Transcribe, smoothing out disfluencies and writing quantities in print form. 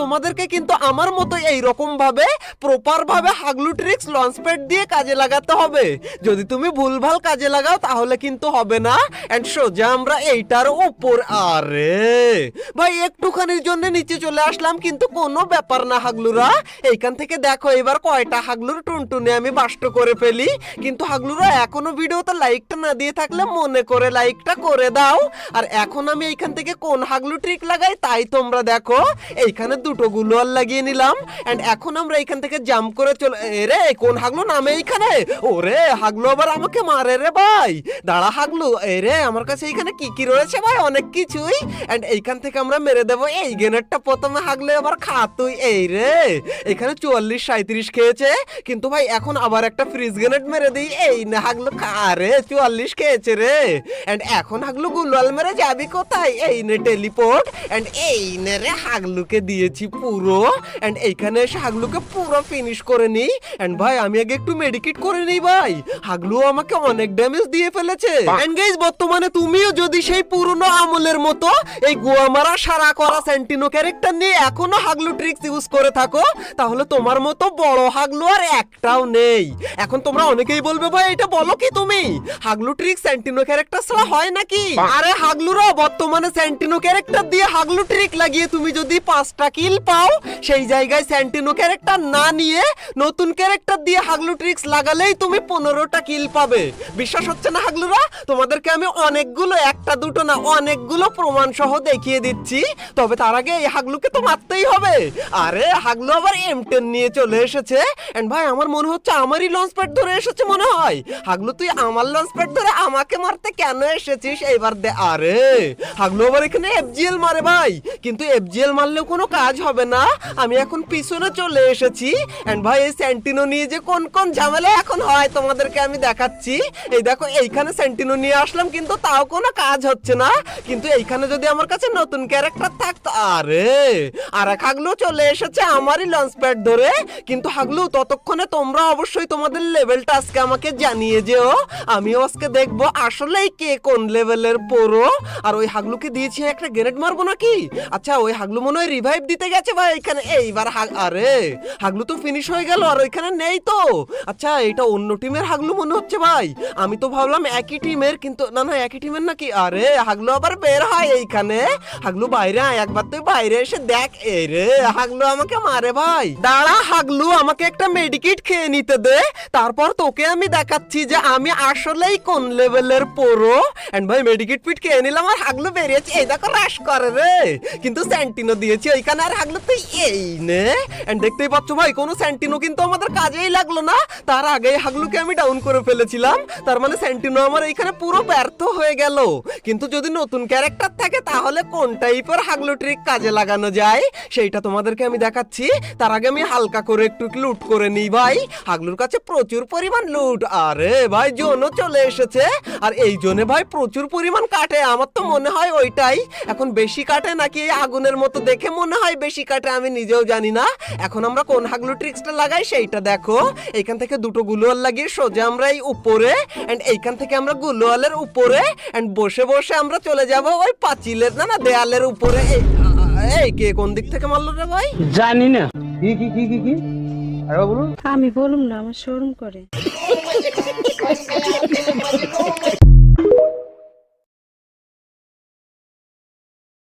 তোমাদেরকে কিন্তু আমার মতো এইরকম ভাবে প্রপার ভাবে হাগলু ট্রিক্স লঞ্চ প্যাড দিয়ে কাজে লাগাতে হবে। যদি তুমি ভুলভাল কাজে লাগাও তাহলে কিন্তু হবে না। এন্ড সোজা আমরা এইটার উপর, আরে ভাই একটুখানির জন্য নিচে চলে আসলাম, কিন্তু কোনো ব্যাপার না হাগলুরা। এইখান থেকে দেখো এবার কয়টা হাগলুর টুনটুনে আমি বাষ্ট করে ফেলি। কিন্তু হাগলুরা এখনো ভিডিওতে লাইকটা না দিয়ে থাকলে মনে করে লাইকটা করে দাও। আর এখন আমি এইখান থেকে কোন হাগলু ট্রিক লাগাই তাই তোমরা দেখো। এইখানে দুটো গুলোয়াল লাগিয়ে নিলাম। এন্ড এখন আমরা এইখান থেকে জাম্প করে চলে, রে কোন হাগলু নামে এইখানে? ওরে হাগলু আবার আমাকে মারে রে ভাই। দাঁড়া হাগলু, রে আমার কাছে এইখানে কি কি রয়েছে ভাই? অনেক কিছুই। এন্ড এইখান থেকে আমরা মেরে দেবো এই গ্রেনেডটা প্রথমে। হাগলু আবার খা তুই। এই রে এখানে 44-37 খেয়েছে, কিন্তু ভাই এখন আবার একটা ফ্রিজ গ্রেনেড মেরে দিই। এই না হাগলু খা রে, 44 খেয়েছে রে। এন্ড এখন হাগলু গুলাল মেরে যাবি কোথায়? এই নে টেলিপোর্ট। এন্ড এই নে রে হাগলুকে দিয়েছি পুরো। এন্ড এইখানে এসে হাগলুকে পুরো ফিনিশ করে নিই। এন্ড ভাই আমি আগে একটু মেডিকেট করে নিই ভাই, হাগলু আমাকে অনেক ড্যামেজ দিয়ে ফেলেছে। এন্ড গাইস বর্তমানে তুমিও যদি সেই পুরনো আমলের মতো এই গোয়ামারা সারা করা সেন্টিনো ক্যারেক্টার নিয়ে এখনো হাগলু ট্রিক্স ইউজ করে থাকো, তাহলে তোমার মতো বড় হাগলু আর একটাও নেই। এখন তোমরা অনেকেই বলবে ভাই এটা বলো কি তুমি, হাগলু ট্রিক্স সেন্টিনো ক্যারেক্টার ছাড়া হয় নাকি? আরে হাগলুরা বর্তমানে সেন্টিনো ক্যারেক্টার দিয়ে হাগলু ট্রিক লাগিয়ে তুমি যদি 5টা কিল পাও, সেই জায়গায় সেন্টিনো ক্যারেক্টার না নিয়ে নতুন ক্যারেক্টার দিয়ে হাগলু ট্রিক্স লাগালেই তুমি 15টা কিল পাবে। বিশ্বাস হচ্ছে না হাগলুরা? তোমাদেরকে আমি অনেকগুলো, একটা দুটো না অনেকগুলো প্রমাণ সহ দেখিয়ে দিচ্ছি। তবে তার আগে এই হাগলুকে তো মারতেই হবে। আরে হাগলু আবার M10 নিয়ে চলে এসেছে। এন্ড ভাই আমার মনে হচ্ছে আমারই লঞ্চ প্যাড ধরে এসেছে মনে হয়। হাগলু তুই আমার লঞ্চ প্যাড ধরে আমাকে মারতে কেন এসেছিস এইবার দে। আরে হাগলু আবার এখানে FGL মারে ভাই, কিন্তু FGL মারলেও কোনো কাজ হবে না। আমি এখন পিছনে চলে এসেছি। এন্ড ভাই এই সেন্টিনো নিয়ে যে কোন কোন ঝামেলা এখন হয় তোমাদেরকে আমি দেখাচ্ছি। এই দেখো এইখানে সেন্টিনো নিয়ে আসলাম, কিন্তু তাও কোনো কাজ হচ্ছে না। কিন্তু এইখানে যদি আমার কাছে নতুন ক্যারেক্টার থাকতো, আরে আর এক হাগলু চলে এসেছে আমারই লঞ্চ প্যাড ধরে। কিন্তু হাগলু ততক্ষণে তোমরা অবশ্যই তোমাদের লেভেলটা আজকে আমাকে জানিয়ে যেও, আমিও আজকে দেখবো আসলেই কে কোন লেভেলের পুরো। আর ওই হাগলুকে দিয়েছি একটা গ্রেনেড মারবো নাকি? আচ্ছা ওই হাগলু মনে হয় রিভাইভ দিতে গেছে ভাই এখানে। এইবার আরে হাগলু তো ফিনিশ হয়ে গেল আর ওইখানে নেই তো। আচ্ছা এটা অন্য টিমের হাগলু মনে হচ্ছে ভাই, আমি তো ভাবলাম একই টিমের, কিন্তু না না একই টিমের নাকি? আরে হাগলু আবার বের হয় এইখানে। হাগলু বাইরে আয়, একবার তুই বাইরে এসে দেখ। এই রে হাগলু আমাকে মারে ভাই। দাঁড়া হাগলু আমাকে একটা মেডিকেট খেয়ে নিতে দে, তারপর তোকে আমি দেখাচ্ছি যে আমি আসলেই কোন লেভেলের পুরো। এন্ড ভাই মেডিকেট পিট খেয়ে নিলাম আর হাগলু বেরিয়েছে। এই দেখো রাশ করে রে, কিন্তু সেন্টিনো দিয়েছি ওইখানে। আর হাগলু তুই এই নে। এন্ড দেখতেই পাচ্ছ ভাই কোনো সেন্টিনো কিন্তু আমাদের কাজেই লাগলো না। তার আগে হাগলুকে আমি ডাউন করে ফেলেছিলাম, তার মানে সেন্টিনো আমার এইখানে পুরো ব্যর্থ হয়ে গেল। কিন্তু যদি নতুন ক্যারেক্টার থাকে তাহলে কোন টাইপের হাগলু ট্রিক কাজে লাগানো যায় সেইটা তোমাদেরকে আমি দেখাচ্ছি। তার আগে আমি হালকা করে একটু লুট করে নিই ভাই, হাগলুর কাছে প্রচুর পরিমাণ লুট। আরে ভাই জোনও চলে এসেছে, আর এই জোনে ভাই প্রচুর পরিমাণ কাটে। আমার তো মনে হয় ওইটাই এখন বেশি কাটে নাকি আগুনের মতো দেখে মনে হয় বেশি কাটে, আমি নিজেও জানি না। এখন আমরা কোন হাগলু ট্রিক্সটা লাগাই সেইটা দেখো। এইখান থেকে দুটো গুলোয়াল লাগিয়ে সোজা আমরা এই উপরে, এন্ড এইখান থেকে আমরা গুলোয়ালের উপরে, এন্ড বসে বসে আমরা চলে যাব ওই পাঁচিলের না না দেয়ালের উপরে। এই কে কোন দিক থেকে মারলো রে ভাই? জানি না। কি কি কি কি কি আরে বলুন। আমি বলুম না, আমার শরম করে।